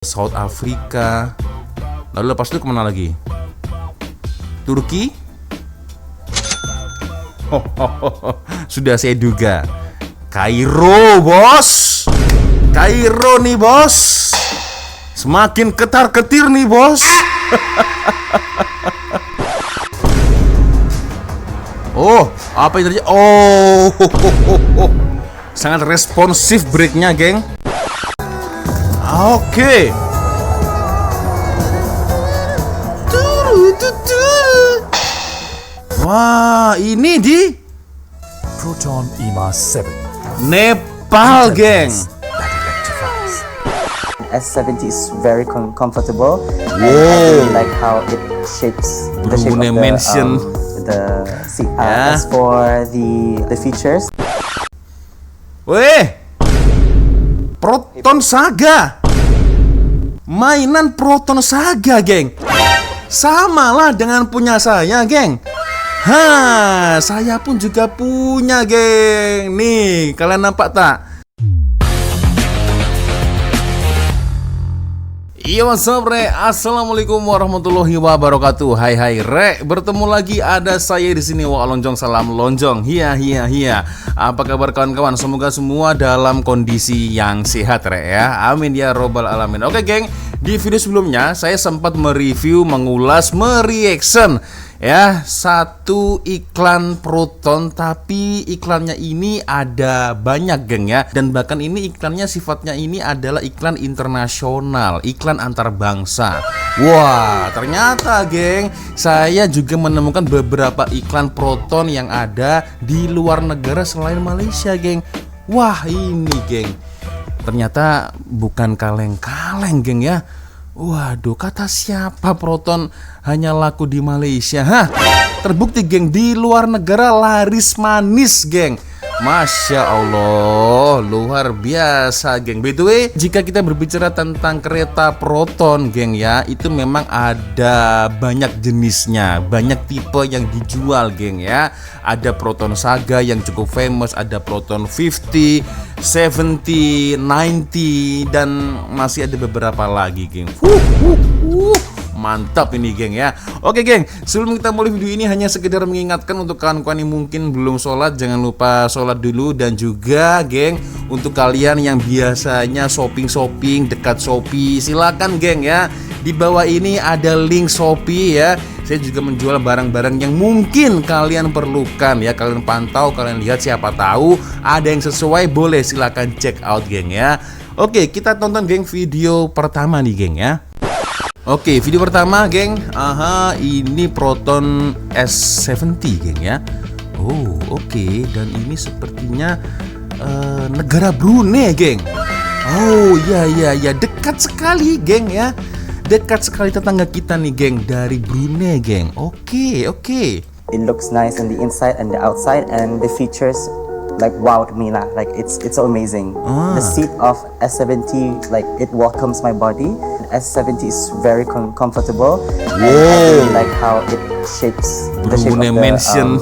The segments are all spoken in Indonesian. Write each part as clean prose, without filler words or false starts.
South Africa. Lalu lepas itu kemana lagi? Turki? Sudah saya duga. Kairo, bos. Kairo nih, bos. Semakin ketar-ketir nih, bos. Oh, apa yang terjadi? Oh, sangat responsif breaknya, geng. Oke. Wah, ini di Proton EMA 7 Nepal, geng. S70 is very comfortable. Wow. And I really like how it shapes the shape of Brunei Mansion. the seat. Yeah. As for the features, Weh, Proton Saga. Mainan Proton Saga, geng. Samalah dengan punya saya, geng. Saya pun juga punya, geng. Nih, kalian nampak tak? Iya, what's up, Re? Assalamualaikum warahmatullahi wabarakatuh. Hai Re, bertemu lagi ada saya di sini. Wah, lonjong, salam lonjong. Hiya. Apa kabar kawan-kawan? Semoga semua dalam kondisi yang sehat, Re, ya. Amin ya robbal alamin. Oke, geng. Di video sebelumnya saya sempat mereview, mengulas, mereaction ya satu iklan Proton, tapi iklannya ini ada banyak, geng, ya. Dan bahkan ini iklannya sifatnya ini adalah iklan internasional, iklan antar bangsa. Wah, ternyata, geng, saya juga menemukan beberapa iklan Proton yang ada di luar negara selain Malaysia, geng. Wah, ini, geng, ternyata bukan kaleng-kaleng, geng, ya. Waduh, kata siapa Proton hanya laku di Malaysia? Terbukti, geng, di luar negara laris manis, geng. Masya Allah, luar biasa, geng. By the way, jika kita berbicara tentang kereta Proton, geng, ya, itu memang ada banyak jenisnya, banyak tipe yang dijual, geng, ya. Ada Proton Saga yang cukup famous, ada Proton 50, 70, 90, dan masih ada beberapa lagi, geng. Mantap ini, geng, ya. Oke, geng, sebelum kita mulai video ini hanya sekedar mengingatkan untuk kawan-kawan yang mungkin belum sholat, jangan lupa sholat dulu. Dan juga, geng, untuk kalian yang biasanya shopping dekat Shopee, silakan, geng, ya. Di bawah ini ada link Shopee, ya. Saya juga menjual barang-barang yang mungkin kalian perlukan, ya. Kalian pantau, kalian lihat, siapa tahu ada yang sesuai, boleh silakan check out, geng, ya. Oke, kita tonton, geng, video pertama nih, geng, ya. Oke, video pertama, geng. Ini Proton S70, geng, ya. Oh, oke. Dan ini sepertinya negara Brunei, geng. Oh, iya, dekat sekali, geng, ya. Dekat sekali tetangga kita nih, geng, dari Brunei, geng. Oke. it looks nice on the inside and the outside, and the features like wowed me lah. Like it's so amazing. The seat of S70, like it welcomes my body. S70 is very comfortable. And I really like how it shapes the shape of Brunei Mansion.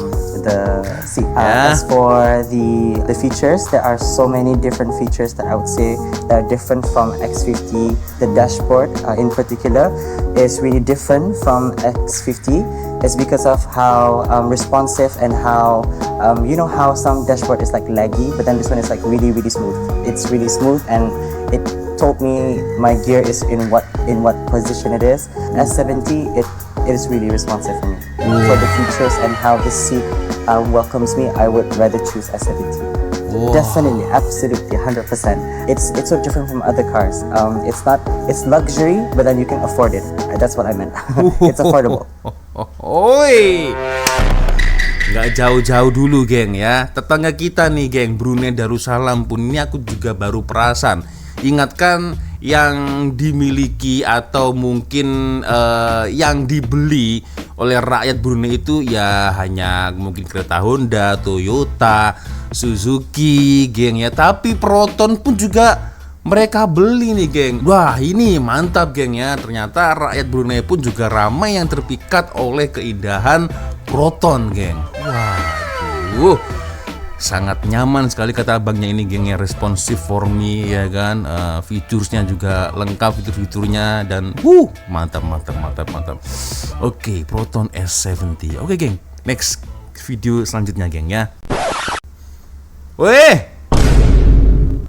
the seat. Yeah. As for the features, there are so many different features that I would say that are different from X50. The dashboard, in particular, is really different from X50. It's because of how responsive and how you know how some dashboard is like laggy, but then this one is like really smooth. It's really smooth, and it told me my gear is in what position it is. S70, it is really responsive for me. For the features and how the seat welcomes me, I would rather choose S70. Definitely, absolutely, 100%. It's so different from other cars. It's luxury, but then you can afford it. That's what I meant. It's affordable. Oi, nggak jauh-jauh dulu, geng, ya. Tetangga kita nih, geng, Brunei Darussalam pun ini aku juga baru perasan. Ingatkan yang dimiliki atau mungkin yang dibeli oleh rakyat Brunei itu ya hanya mungkin kereta Honda, Toyota, Suzuki, geng, ya. Tapi Proton pun juga mereka beli nih, geng. Wah, ini mantap, geng, ya. Ternyata rakyat Brunei pun juga ramai yang terpikat oleh keindahan Proton, geng. Waduh, sangat nyaman sekali kata abangnya ini geng ya, responsive for me ya kan. Featuresnya juga lengkap, fitur-fiturnya, dan mantap. Oke, Proton S70. Oke geng, next video selanjutnya geng ya. Weh,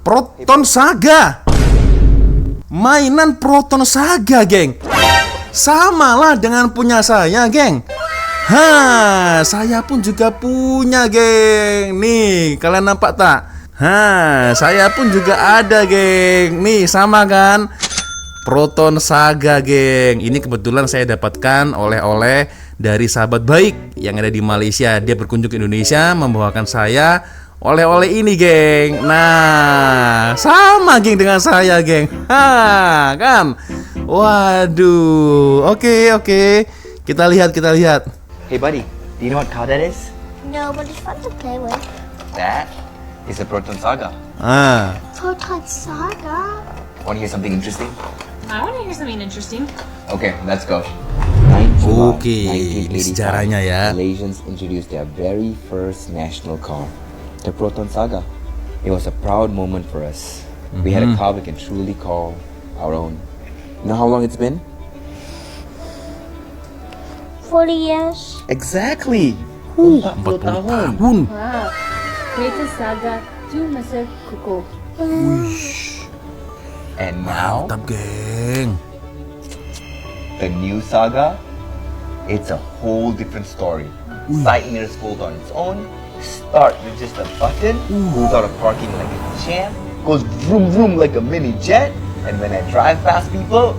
Proton Saga, mainan Proton Saga geng, samalah dengan punya saya geng. Saya pun juga punya geng. Nih, kalian nampak tak? Saya pun juga ada geng. Nih, sama kan? Proton Saga geng. Ini kebetulan saya dapatkan oleh-oleh dari sahabat baik yang ada di Malaysia. Dia berkunjung ke Indonesia, membawakan saya oleh-oleh ini geng. Nah, sama geng dengan saya geng. Kan? Waduh. Oke. Kita lihat. Hey buddy, do you know what car that is? No, but it's fun to play with. That is a Proton Saga. Proton Saga. Want to hear something interesting? I want to hear something interesting. Okay, let's go. Oke, ini sejarahnya ya. Malaysians introduced their very first national car, the Proton Saga. It was a proud moment for us. We had a car we can truly call our own. You know how long it's been? 40 years. Exactly. 40 tahun. Wow. Proton Saga tu masa kukuh. And now, Mantap geng. the new Saga, it's a whole different story. Side mirrors fold on its own, start with just a button, goes out of parking like a champ, goes vroom vroom like a mini jet, and when I drive past people,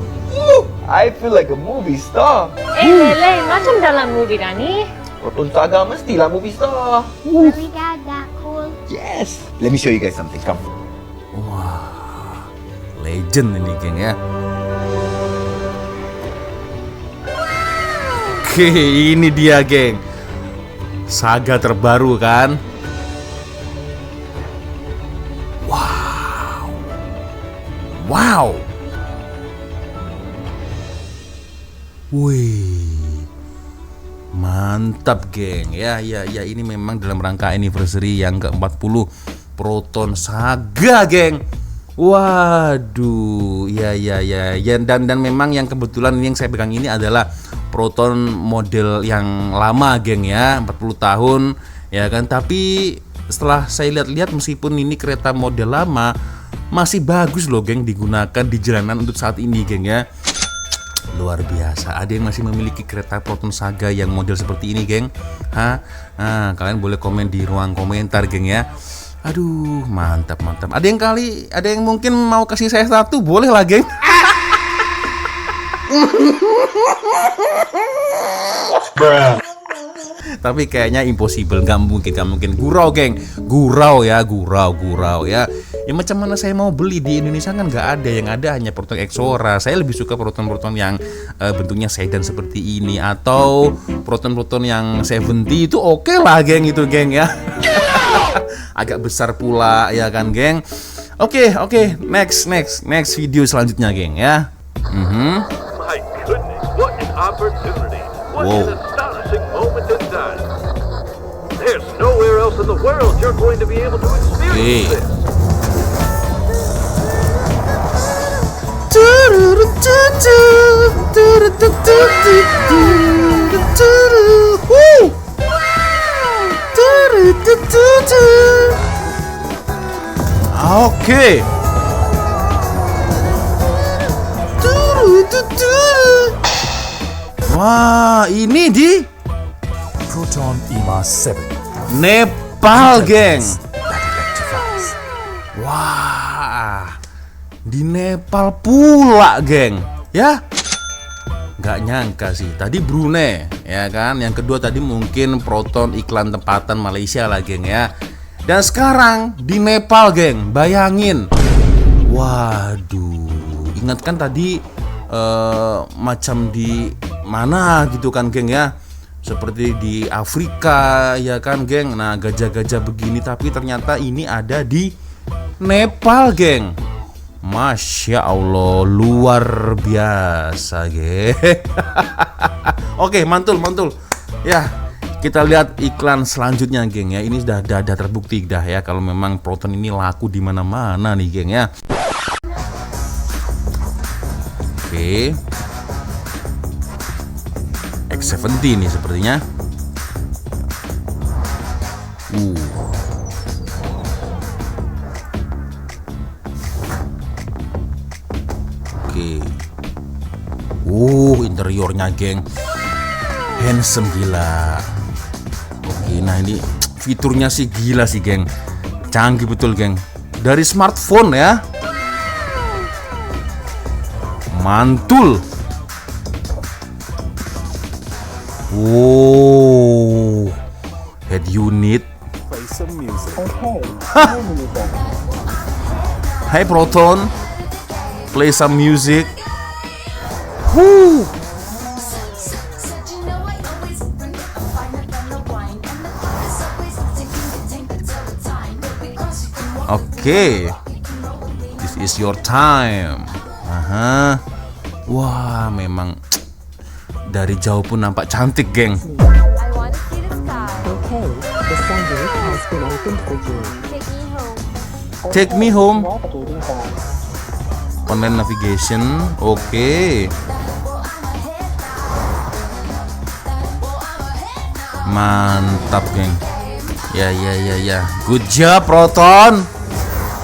I feel like a movie star. Lele, macam dalam movie dah ni. Proton Saga mestilah movie star. Really, Dad, that cool? Yes. Let me show you guys something. Come. Legend ini geng ya. Oke, ini dia geng, Saga terbaru kan. Wow. Wih, mantap geng. Ya, ini memang dalam rangka anniversary yang ke-40 Proton Saga geng. Waduh, ya, dan memang yang kebetulan ini yang saya pegang ini adalah Proton model yang lama geng ya, 40 tahun ya kan. Tapi setelah saya lihat-lihat, meskipun ini kereta model lama, masih bagus loh geng digunakan di jalanan untuk saat ini geng ya. Luar biasa. Ada yang masih memiliki kereta Proton Saga yang model seperti ini geng? Kalian boleh komen di ruang komentar geng ya. Aduh, mantap. Ada yang mungkin mau kasih saya satu, boleh lah geng. Tapi kayaknya impossible, nggak mungkin. Gurau geng, gurau ya. Ya macam mana saya mau beli di Indonesia kan nggak ada, yang ada hanya Proton Exora. Saya lebih suka Proton yang bentuknya sedan seperti ini, atau Proton yang 70 itu oke lah geng, itu geng ya. Agak besar pula ya kan geng. Oke, next video selanjutnya geng ya. My goodness, what an opportunity. What an astonishing moment in time. There's nowhere else in the world you're going to be able to experience this. Oke. Wah, ini di Proton IMA 7. Nepal, geng. That electrifies. Wah, di Nepal pula, geng. Ya, nggak nyangka sih. Tadi Brunei, ya kan. Yang kedua tadi mungkin Proton iklan tempatan Malaysia lah, geng ya. Dan sekarang di Nepal, geng. Bayangin. Waduh, ingatkan tadi macam di mana gitu kan, geng ya. Seperti di Afrika ya kan, geng. Nah, gajah-gajah begini, tapi ternyata ini ada di Nepal, geng. Masya Allah, luar biasa, geng. Oke, mantul. Ya, kita lihat iklan selanjutnya, geng ya. Ini sudah terbukti dah ya kalau memang Proton ini laku di mana-mana nih, geng ya. Oke. X70 nih sepertinya. Oke. Interiornya, geng. Handsome gila. Oke, nah ini fiturnya sih gila sih, geng. Canggih betul, geng. Dari smartphone ya. Mantul. Head unit. Play some music. Hai Proton. Play some music. Woo. Oke. This is your time. Aha. Wah, memang dari jauh pun nampak cantik, geng. Okay, the sunroof has been opened for you. Take me home. Navigating home. Online navigation. Oke. Mantap, geng. Ya. Good job, Proton.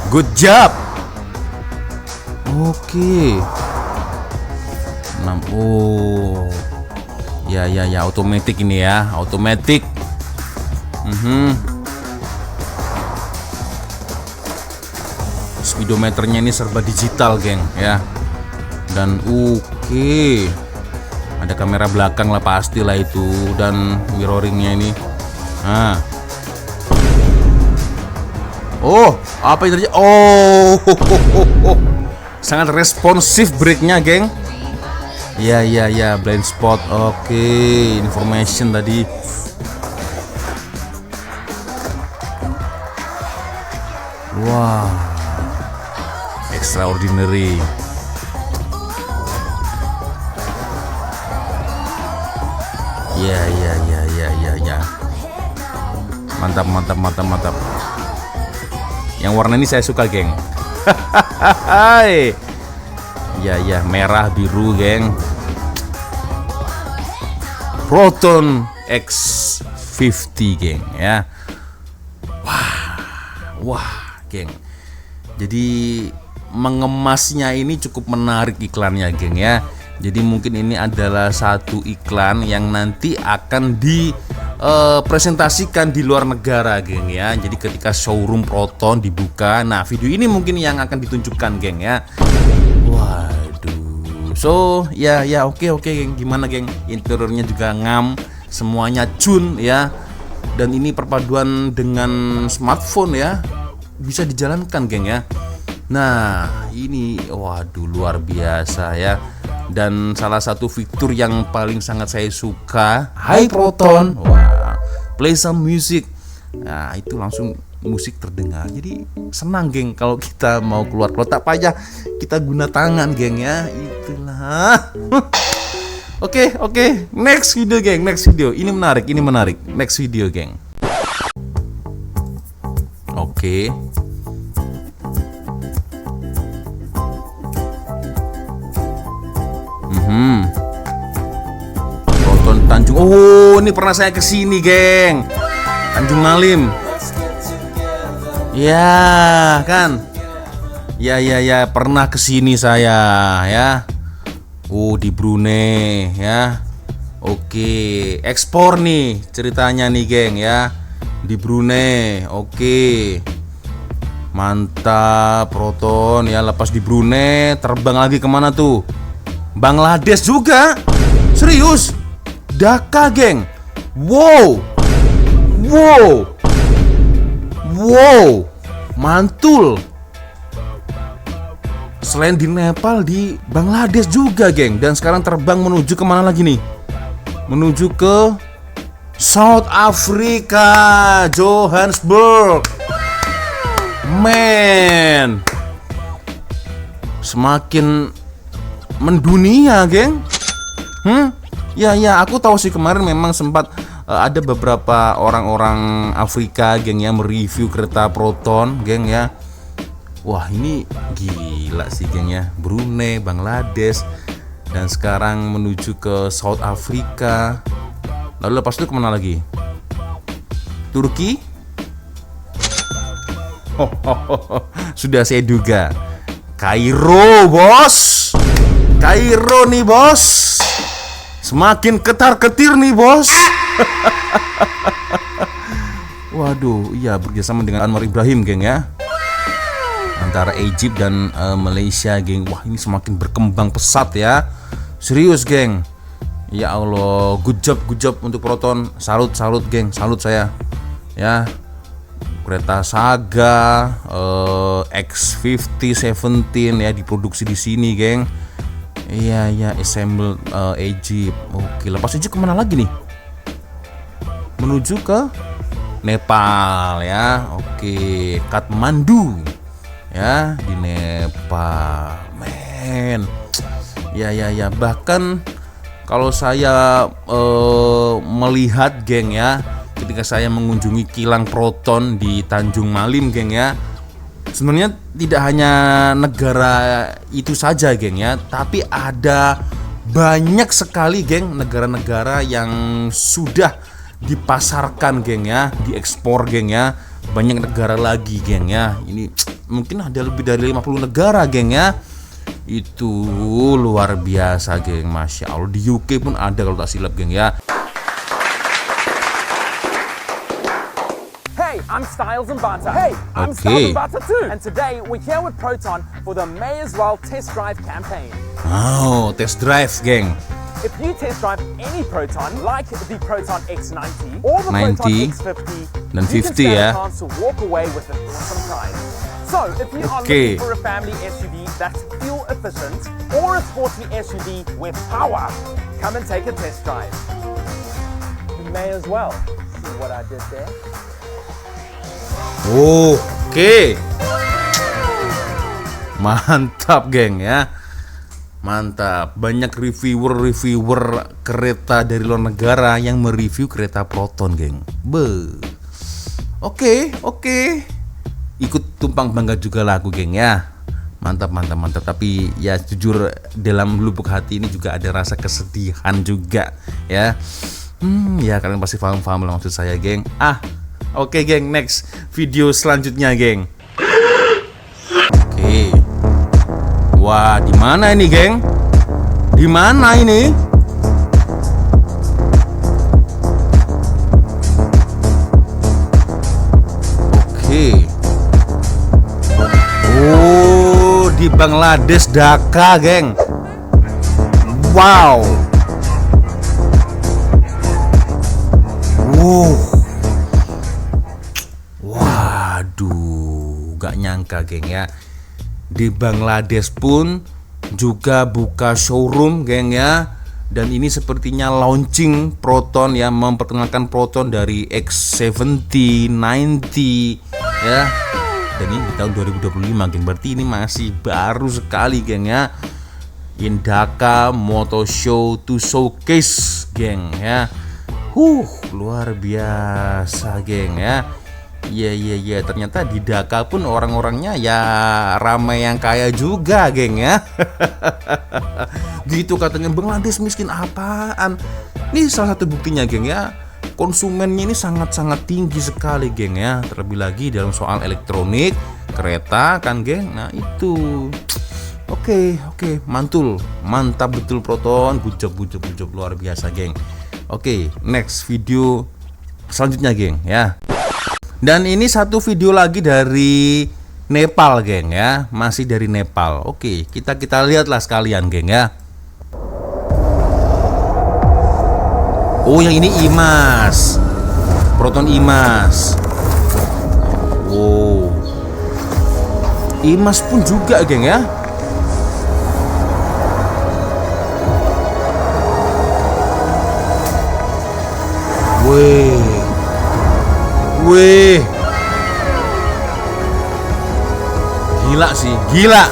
Good job. Oke. Ya, otomatis ini ya, otomatis. Speedometernya ini serba digital, geng ya. Dan oke. Ada kamera belakang lah pastilah itu, dan mirroringnya ini. Nah. Apa yang terjadi? Sangat responsif brake-nya, geng. Ya, blind spot. Oke, information tadi. Wah, extraordinary. Ya. Mantap. Yang warna ini saya suka, geng. Ya, merah biru, geng. Proton X50, geng ya. Wah, geng. Jadi mengemasnya ini cukup menarik iklannya, geng ya. Jadi mungkin ini adalah satu iklan yang nanti akan dipresentasikan di luar negara, geng ya. Jadi ketika showroom Proton dibuka, nah video ini mungkin yang akan ditunjukkan, geng ya. Waduh. So, ya oke, geng. Gimana, geng? Interiornya juga ngam, semuanya cun ya. Dan ini perpaduan dengan smartphone ya. Bisa dijalankan, geng ya. Nah, ini waduh luar biasa ya. Dan salah satu fitur yang paling sangat saya suka, Hai Proton. Wah, play some music. Nah, itu langsung musik terdengar. Jadi senang, geng, kalau kita mau keluar tak payah kita guna tangan, geng ya. Itulah. Oke. Next video, geng. Next video. Ini menarik. Next video, geng. Oke. Proton Tanjung. Ini pernah saya kesini, geng. Tanjung Malim. Ya, kan? Ya, pernah kesini saya, ya. Di Brunei, ya. Oke, ekspor nih ceritanya nih, geng ya. Di Brunei. Oke. Mantap, Proton ya. Lepas di Brunei, terbang lagi kemana tuh? Bangladesh juga. Serius? Dhaka, geng. Wow. Mantul. Selain di Nepal, di Bangladesh juga, geng. Dan sekarang terbang menuju kemana lagi nih? Menuju ke South Africa, Johannesburg. Man, semakin mendunia, geng. Ya, aku tahu sih kemarin memang sempat ada beberapa orang-orang Afrika, geng ya, mereview kereta proton, geng ya. Wah, ini gila sih, geng ya. Brunei, Bangladesh, dan sekarang menuju ke South Africa. Lalu lepas itu kemana lagi? Turki? Sudah saya duga. Kairo, bos. Kairo nih, bos. Semakin ketar-ketir nih, bos. Waduh, iya, bekerjasama dengan Anwar Ibrahim, geng ya. Antara Egypt dan Malaysia, geng. Wah, ini semakin berkembang pesat ya. Serius, geng. Ya Allah, good job untuk Proton. Salut, geng. Salut saya. Ya. Kereta Saga X50 17 ya, diproduksi di sini, geng. Iya, assembled Egypt. Oke, lepas Egypt kemana lagi nih? Menuju ke Nepal ya. Oke, Kathmandu ya, di Nepal. Men. Ya. Bahkan kalau saya melihat, geng ya, ketika saya mengunjungi kilang Proton di Tanjung Malim, geng ya, sebenarnya tidak hanya negara itu saja, geng ya, tapi ada banyak sekali, geng, negara-negara yang sudah dipasarkan, geng ya, diekspor, geng ya. Banyak negara lagi, geng ya. Ini mungkin ada lebih dari 50 negara, geng ya. Itu luar biasa, geng. Masya Allah. Di UK pun ada kalau tak silap, geng ya. Hey, I'm Styles and Bata. Hey, I'm Styles and Bata too. And today we're here with Proton for the May as Well Test Drive campaign. Oh, test drive, geng. If you test drive any Proton, like the Proton X90 or the 90 Proton X50, dan you 50 can stand ya. a chance to walk away with an awesome prize. So, if you are looking for a family SUV that's fuel efficient or a sporty SUV with power, come and take a test drive. You may as well. See what I did there? Oke. Mantap, geng ya. Mantap. Banyak reviewer kereta dari luar negara yang mereview kereta Proton, geng. Oke. Ikut tumpang bangga juga lah aku, geng ya. Mantap. Tapi ya jujur, dalam lubuk hati ini juga ada rasa kesedihan juga ya. Ya kalian pasti paham lah maksud saya, geng. Oke, geng, next video selanjutnya, geng. Oke. Wah, di mana ini, geng? Di mana ini? Oke. Oh, di Bangladesh, Dhaka, geng. Wow. Waduh, gak nyangka, geng ya. Di Bangladesh pun juga buka showroom, geng ya. Dan ini sepertinya launching Proton ya, memperkenalkan Proton dari X70, 90 ya. Dan ini di tahun 2025, geng. Berarti ini masih baru sekali, geng ya. In Dhaka Motor Show to showcase, geng ya. Luar biasa, geng ya. Iya, ternyata di Dhaka pun orang-orangnya ya ramai yang kaya juga, geng ya. Gitu katanya, Bangladesh miskin apaan. Ini salah satu buktinya, geng ya. Konsumennya ini sangat-sangat tinggi sekali, geng ya. Terlebih lagi dalam soal elektronik, kereta kan, geng. Nah itu. Oke, mantul. Mantap betul Proton. Good job, luar biasa, geng. Oke, next video selanjutnya, geng ya. Dan ini satu video lagi dari Nepal, geng ya. Masih dari Nepal. Oke, kita lihatlah sekalian, geng ya. Oh, yang ini IMAS. Proton IMAS. Wow. IMAS pun juga, geng ya. Wih. Gila sih, gila.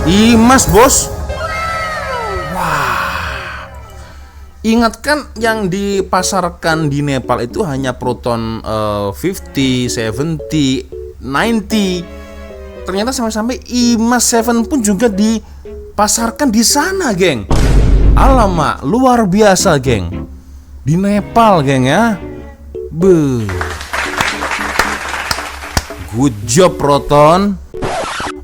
IMAS, bos. Ingat kan yang dipasarkan di Nepal itu hanya Proton 50, 70, 90. Ternyata sampai-sampai IMA 7 pun juga dipasarkan di sana, geng. Alamak, luar biasa, geng. Di Nepal, geng ya. Good job, Proton.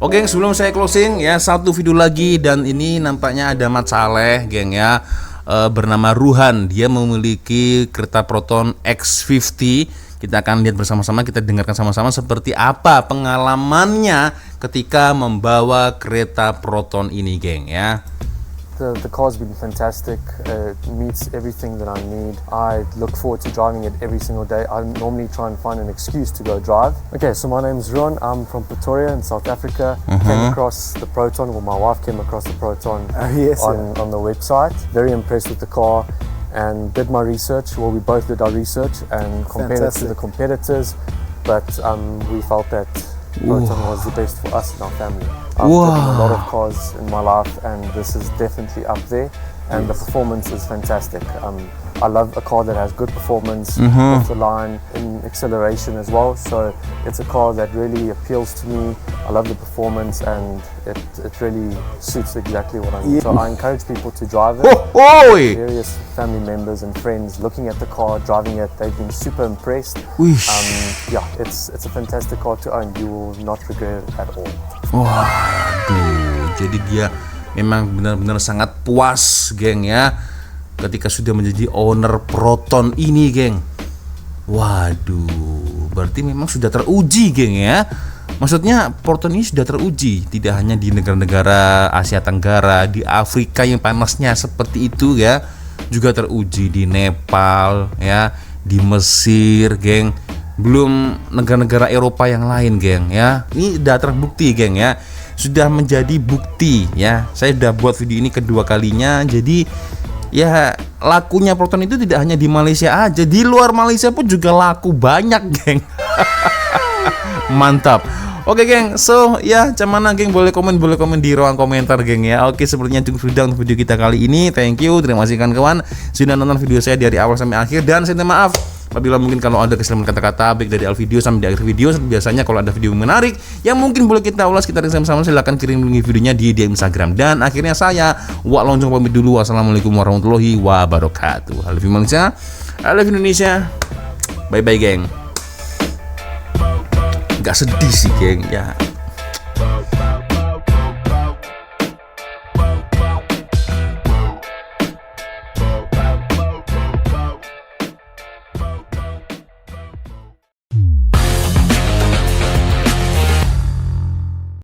Oke, sebelum saya closing ya, satu video lagi, dan ini nampaknya ada Mat Saleh, geng ya. Bernama Ruhan, dia memiliki kereta Proton X50. Kita akan lihat bersama-sama, kita dengarkan sama-sama seperti apa pengalamannya ketika membawa kereta Proton ini, geng ya. The car's been fantastic. It meets everything that I need. I look forward to driving it every single day. I normally try and find an excuse to go drive. Okay, so my name's Ron. I'm from Pretoria in South Africa. Came across the Proton, well, my wife came across the Proton on the website. Very impressed with the car and did my research. Well, we both did our research and compared it to the competitors, but we felt that Proton was the best for us and our family. I've driven a lot of cars in my life, and this is definitely up there. And the performance is fantastic. I love a car that has good performance off the line in acceleration as well. So it's a car that really appeals to me. I love the performance, and it really suits exactly what I need. So I encourage people to drive it. Various family members and friends looking at the car, driving it, they've been super impressed. Yeah, it's a fantastic car to own. You will not regret it at all. Waduh, jadi dia memang benar-benar sangat puas, geng ya, ketika sudah menjadi owner Proton ini, geng. Waduh, berarti memang sudah teruji, geng ya. Maksudnya Proton ini sudah teruji, tidak hanya di negara-negara Asia Tenggara, di Afrika yang panasnya seperti itu ya, juga teruji di Nepal ya, di Mesir, geng. Belum negara-negara Eropa yang lain, geng ya. Ini sudah terbukti, geng ya. Sudah menjadi bukti ya. Saya sudah buat video ini kedua kalinya. Jadi ya, lakunya Proton itu tidak hanya di Malaysia aja, di luar Malaysia pun juga laku banyak, geng. Mantap. Oke, geng, so ya, cuman geng, boleh komen di ruang komentar, geng ya. Oke, sepertinya cukup sudah untuk video kita kali ini. Thank you, terima kasih kawan-kawan sudah nonton video saya dari awal sampai akhir, dan saya minta maaf apabila mungkin kalau ada kesalahan kata-kata baik dari awal video sampai di akhir video. Biasanya kalau ada video menarik yang mungkin boleh kita ulas, kita sama-sama, silahkan kirim link videonya di DM Instagram. Dan akhirnya saya Wak Lonjong pamit dulu. Wassalamualaikum warahmatullahi wabarakatuh. I love you Malaysia, I love Indonesia. Bye bye, geng. Gak sedih sih, geng ya.